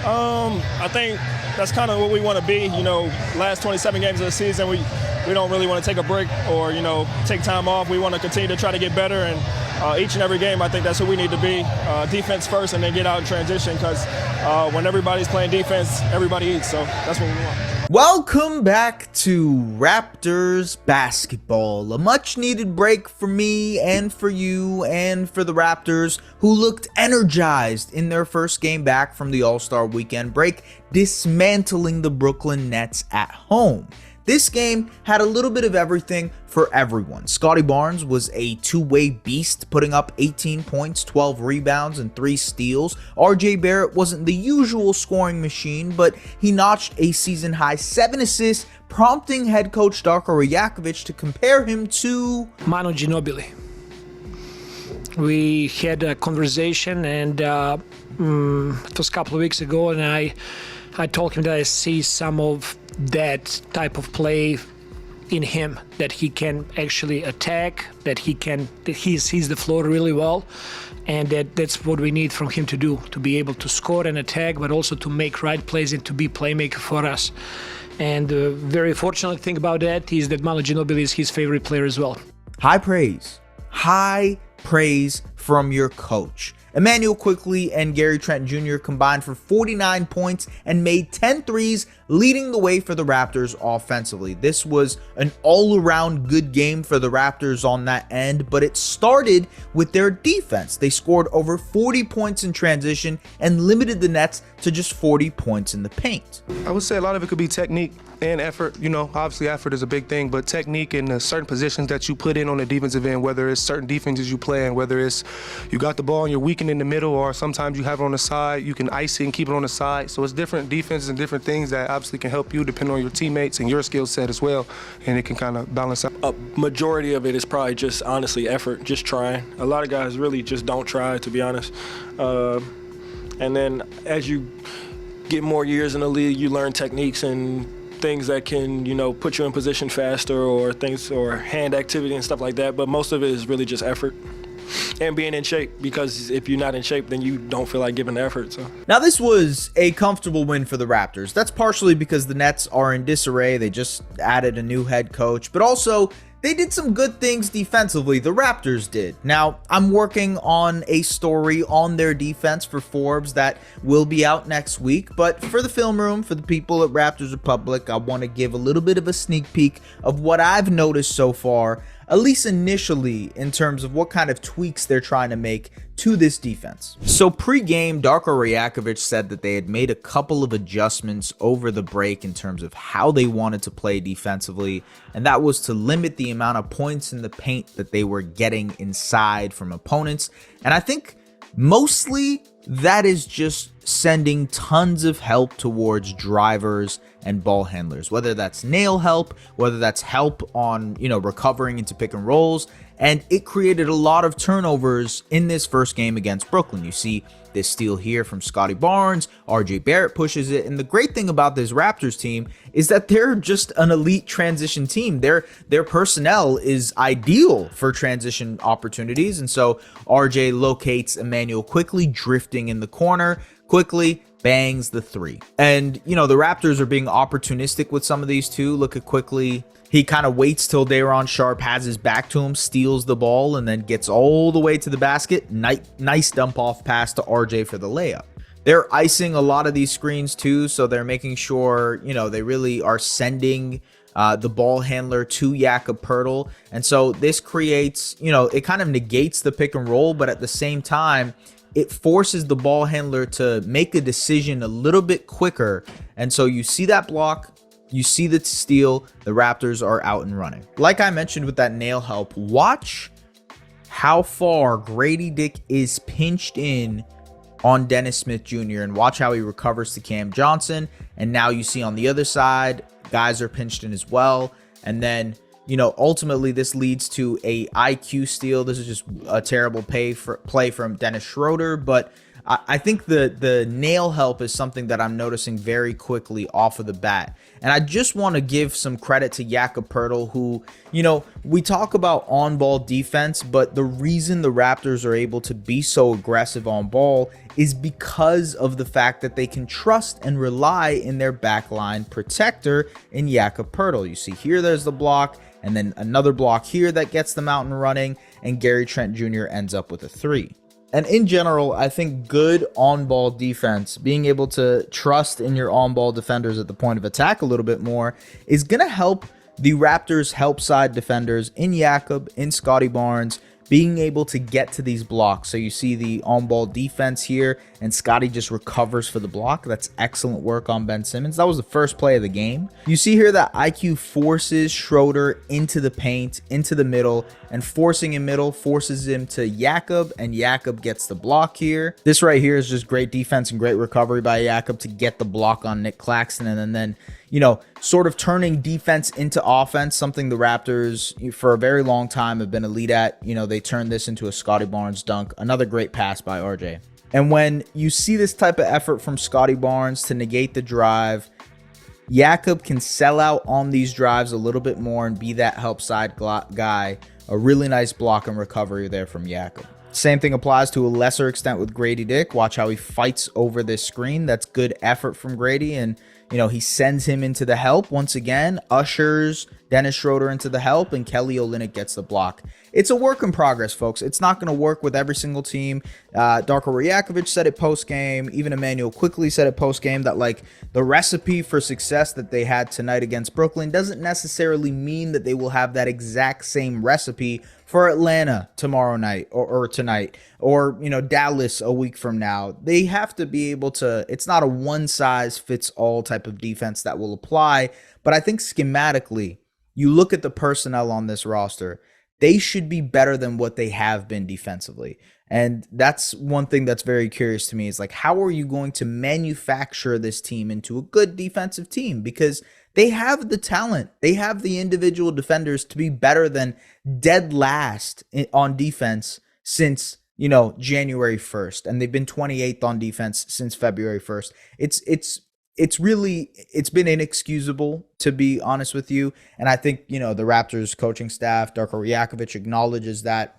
I think that's kind of what we want to be. Last 27 games of the season, we don't really want to take a break or, take time off. We want to continue to try to get better, and each and every game, I think that's what we need to be. Defense first, and then get out in transition, because when everybody's playing defense, everybody eats, so that's what we want. Welcome back to Raptors basketball. A much needed break for me and for you and for the Raptors, who looked energized in their first game back from the All-Star weekend break, dismantling the Brooklyn Nets at home. This game had a little bit of everything for everyone. Scottie Barnes was a two-way beast, putting up 18 points, 12 rebounds, and 3 steals. RJ Barrett wasn't the usual scoring machine, but he notched a season-high 7 assists, prompting head coach Darko Rajakovic to compare him to Manu Ginobili. We had a conversation, and it was a couple of weeks ago, and I told him that I see some of that type of play in him, that he can actually attack, that he sees the floor really well, and that's what we need from him to do, to be able to score and attack, but also to make right plays and to be playmaker for us. And the very fortunate thing about that is that Manu Ginobili is his favorite player as well. high praise from your coach. Immanuel Quickley and Gary Trent Jr. combined for 49 points and made 10 threes, leading the way for the Raptors offensively. This was an all-around good game for the Raptors on that end, but it started with their defense. They scored over 40 points in transition and limited the Nets to just 40 points in the paint. I would say a lot of it could be technique and effort. Obviously effort is a big thing, but technique in certain positions that you put in on the defensive end, whether it's certain defenses you play in, whether it's you got the ball and you're weakened in the middle, or sometimes you have it on the side, you can ice it and keep it on the side. So it's different defenses and different things that obviously can help you depending on your teammates and your skill set as well, and it can kind of balance out. A majority of it is probably just honestly effort, just trying. A lot of guys really just don't try, to be honest. And then as you get more years in the league, you learn techniques and things that can, put you in position faster, or hand activity and stuff like that. But most of it is really just effort and being in shape, because if you're not in shape, then you don't feel like giving the effort. So now, this was a comfortable win for the Raptors. That's partially because the Nets are in disarray. They just added a new head coach, but also they did some good things defensively. The Raptors did. Now, I'm working on a story on their defense for Forbes that will be out next week. But for the film room, for the people at Raptors Republic, I want to give a little bit of a sneak peek of what I've noticed so far, at least initially, in terms of what kind of tweaks they're trying to make to this defense. So pre-game, Darko Rajakovic said that they had made a couple of adjustments over the break in terms of how they wanted to play defensively, and that was to limit the amount of points in the paint that they were getting inside from opponents. And I think mostly that is just sending tons of help towards drivers and ball handlers, whether that's nail help, whether that's help on, recovering into pick and rolls. And it created a lot of turnovers in this first game against Brooklyn. You see this steal here from Scottie Barnes, RJ Barrett pushes it. And the great thing about this Raptors team is that they're just an elite transition team. Their personnel is ideal for transition opportunities. And so RJ locates Immanuel Quickley drifting in the corner. Quickley bangs the 3. And, the Raptors are being opportunistic with some of these too. Look at Quickley. He kind of waits till Day'Ron Sharpe has his back to him, steals the ball, and then gets all the way to the basket. Nice dump-off pass to RJ for the layup. They're icing a lot of these screens too, so they're making sure, they really are sending the ball handler to Jakob Poeltl. And so this creates, it kind of negates the pick and roll, but at the same time, it forces the ball handler to make a decision a little bit quicker. And so you see that block, you see the steal, the Raptors are out and running. Like I mentioned with that nail help, watch how far Grady Dick is pinched in on Dennis Smith Jr. and watch how he recovers to Cam Johnson. And now you see on the other side, guys are pinched in as well. And then, ultimately this leads to a IQ steal. This is just a terrible play from Dennis Schroeder, but I think the nail help is something that I'm noticing very quickly off of the bat. And I just want to give some credit to Jakob Poeltl, who, we talk about on-ball defense, but the reason the Raptors are able to be so aggressive on ball is because of the fact that they can trust and rely in their backline protector in Jakob Poeltl. You see here, there's the block, and then another block here that gets them out and running, and Gary Trent Jr. ends up with a 3. And in general, I think good on-ball defense, being able to trust in your on-ball defenders at the point of attack a little bit more, is going to help the Raptors' help side defenders in Jakob, in Scotty Barnes, being able to get to these blocks. So you see the on-ball defense here, and Scotty just recovers for the block. That's excellent work on Ben Simmons. That was the first play of the game. You see here that IQ forces Schroeder into the paint, into the middle, and forcing him middle forces him to Jakob, and Jakob gets the block here. This right here is just great defense and great recovery by Jakob to get the block on Nick Claxton, and then sort of turning defense into offense, something the Raptors for a very long time have been elite at. They turned this into a Scotty Barnes dunk. Another great pass by RJ. And when you see this type of effort from Scotty Barnes to negate the drive, Jakob can sell out on these drives a little bit more and be that help side guy. A really nice block and recovery there from Jakob. Same thing applies to a lesser extent with Grady Dick. Watch how he fights over this screen. That's good effort from Grady, and he sends him into the help once again, ushers Dennis Schroeder into the help, and Kelly Olynyk gets the block. It's a work in progress, folks. It's not going to work with every single team. Darko Rajakovic said it post-game. Even Immanuel Quickley said it post-game that, the recipe for success that they had tonight against Brooklyn doesn't necessarily mean that they will have that exact same recipe for Atlanta tomorrow night or tonight, or Dallas a week from now. They have to be able to, it's not a one-size-fits-all type of defense that will apply, but I think schematically, you look at the personnel on this roster, they should be better than what they have been defensively. And that's one thing that's very curious to me is how are you going to manufacture this team into a good defensive team? Because they have the talent. They have the individual defenders to be better than dead last on defense since, January 1st. And they've been 28th on defense since February 1st. It's been inexcusable, to be honest with you. And I think, the Raptors coaching staff, Darko Rajakovic, acknowledges that.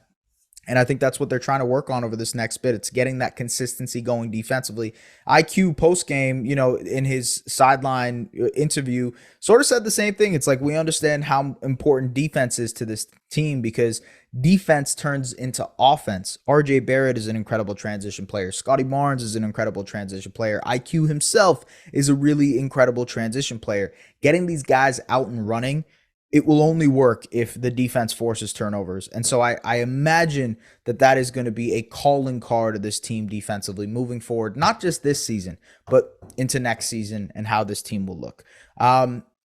And I think that's what they're trying to work on over this next bit. It's getting that consistency going defensively. IQ post-game, in his sideline interview, sort of said the same thing. It's we understand how important defense is to this team because defense turns into offense. RJ Barrett is an incredible transition player. Scotty Barnes is an incredible transition player. IQ himself is a really incredible transition player. Getting these guys out and running, it will only work if the defense forces turnovers. And so I imagine that is going to be a calling card of this team defensively moving forward, not just this season, but into next season and how this team will look.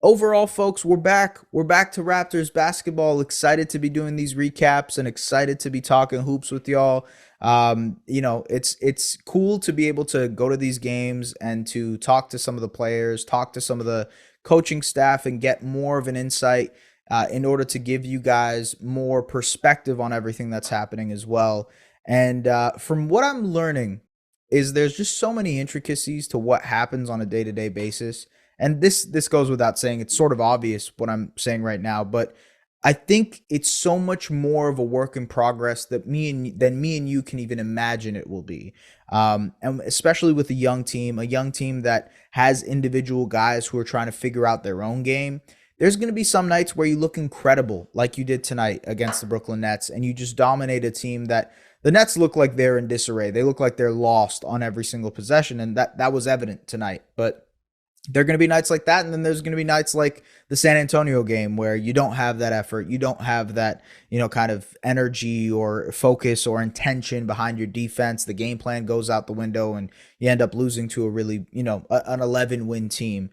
Overall, folks, we're back. We're back to Raptors basketball. Excited to be doing these recaps and excited to be talking hoops with y'all. It's cool to be able to go to these games and to talk to some of the players, talk to some of the coaching staff, and get more of an insight in order to give you guys more perspective on everything that's happening as well. And from what I'm learning is there's just so many intricacies to what happens on a day-to-day basis. And this goes without saying. It's sort of obvious what I'm saying right now, but I think it's so much more of a work in progress than me and you can even imagine it will be. And especially with a young team that has individual guys who are trying to figure out their own game. There's going to be some nights where you look incredible, like you did tonight against the Brooklyn Nets, and you just dominate a team that the Nets look like they're in disarray. They look like they're lost on every single possession, and that was evident tonight. But there are going to be nights like that, and then there's going to be nights like the San Antonio game where you don't have that effort, you don't have that, kind of energy or focus or intention behind your defense. The game plan goes out the window, and you end up losing to a really, an 11-win team.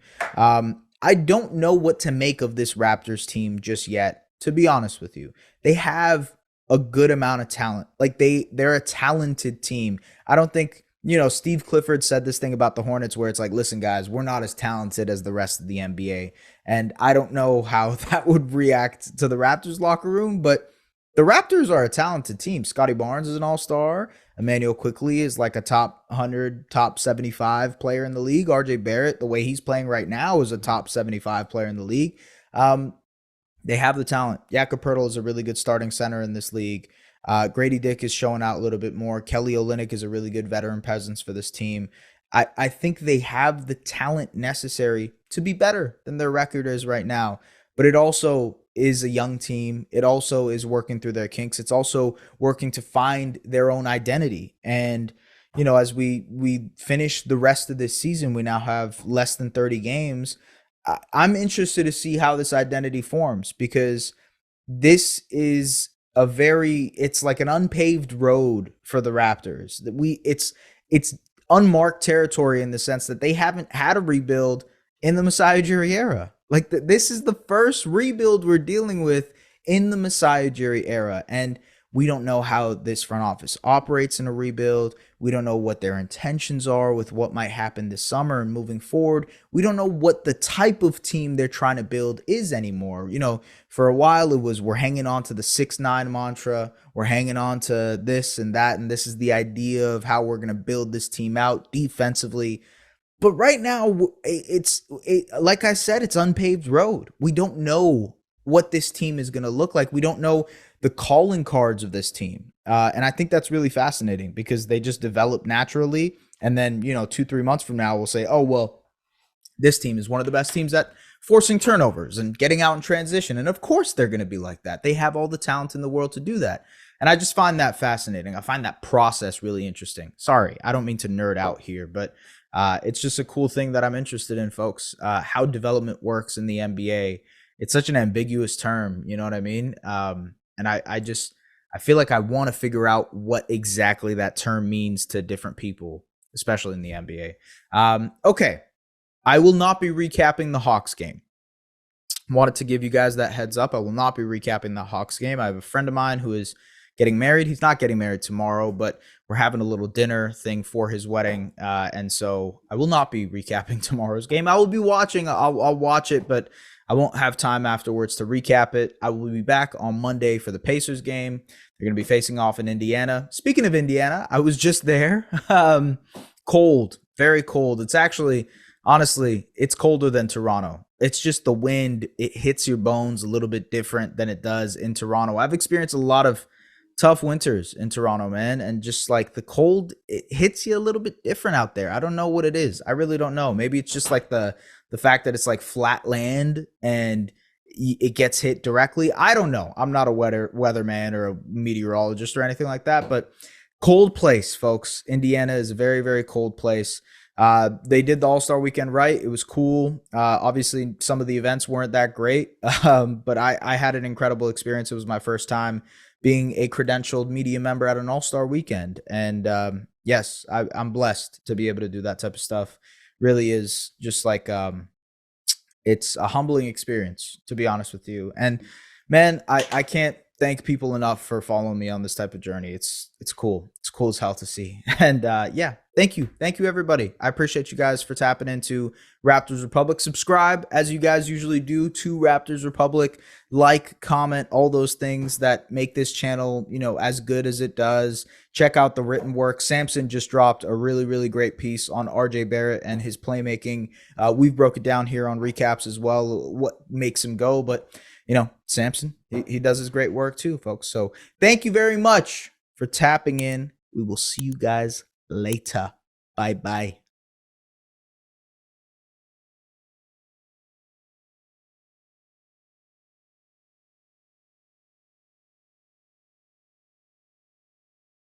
I don't know what to make of this Raptors team just yet, to be honest with you. They have a good amount of talent. They're a talented team. I don't think. Steve Clifford said this thing about the Hornets where it's listen, guys, we're not as talented as the rest of the NBA. And I don't know how that would react to the Raptors locker room, but the Raptors are a talented team. Scotty Barnes is an all-star. Immanuel Quickley is like a top 100, top 75 player in the league. RJ Barrett, the way he's playing right now, is a top 75 player in the league. They have the talent. Jakob Poeltl is a really good starting center in this league. Grady Dick is showing out a little bit more. Kelly Olynyk is a really good veteran presence for this team. I think they have the talent necessary to be better than their record is right now. But it also is a young team. It also is working through their kinks. It's also working to find their own identity. And, you know, as we finish the rest of this season, we now have less than 30 games. I'm interested to see how this identity forms, because this is it's like an unpaved road for the Raptors. It's unmarked territory in the sense that they haven't had a rebuild in the Masai Ujiri era. Like this is the first rebuild we're dealing with in the Masai Ujiri era, and we don't know how this front office operates in a rebuild. We don't know what their intentions are with what might happen this summer and moving forward. We don't know what the type of team they're trying to build is anymore. You know, for a while it was, we're hanging on to the 6-9 mantra. We're hanging on to this and that, and this is the idea of how we're going to build this team out defensively. But right now, like I said, it's unpaved road. We don't know what this team is going to look like. We don't know the calling cards of this team. And I think that's really fascinating, because they just develop naturally. And then, you know, 2-3 months from now, we'll say, oh, well, this team is one of the best teams at forcing turnovers and getting out in transition. And of course, they're going to be like that. They have all the talent in the world to do that. And I just find that fascinating. I find that process really interesting. Sorry, I don't mean to nerd out here, but it's just a cool thing that I'm interested in, folks. How development works in the NBA. It's such an ambiguous term, you know what I mean? And I feel like I want to figure out what exactly that term means to different people, especially in the NBA. Okay, I will not be recapping the Hawks game. Wanted to give you guys that heads up. I will not be recapping the Hawks game. I have a friend of mine who is getting married. He's not getting married tomorrow, but we're having a little dinner thing for his wedding. And so I will not be recapping tomorrow's game. I will be watching. I'll watch it, but I won't have time afterwards to recap it. I will be back on Monday for the Pacers game. They're going to be facing off in Indiana. Speaking of Indiana, I was just there. Cold, very cold. It's actually, honestly, it's colder than Toronto. It's just the wind. It hits your bones a little bit different than it does in Toronto. I've experienced a lot of tough winters in Toronto, man. And just like the cold, it hits you a little bit different out there. I don't know what it is. I really don't know. Maybe it's just like the fact that it's like flat land and it gets hit directly. I don't know. I'm not a weatherman or a meteorologist or anything like that, but cold place, folks. Indiana is a very, very cold place. They did the All-Star weekend right. It was cool. Obviously, some of the events weren't that great, but I had an incredible experience. It was my first time being a credentialed media member at an All-Star weekend. And yes, I'm blessed to be able to do that type of stuff. Really is just like it's a humbling experience, to be honest with you. And man, I can't thank people enough for following me on this type of journey. It's cool. It's cool as hell to see. And yeah, thank you everybody. I appreciate you guys for tapping into Raptors Republic. Subscribe, as you guys usually do, to Raptors Republic. Like, comment, all those things that make this channel, you know, as good as it does. Check out the written work. Samson just dropped a really, really great piece on RJ Barrett and his playmaking. We've broke it down here on recaps as well, what makes him go. But you know, Samson, he does his great work too, folks. So thank you very much for tapping in. We will see you guys later. Bye-bye.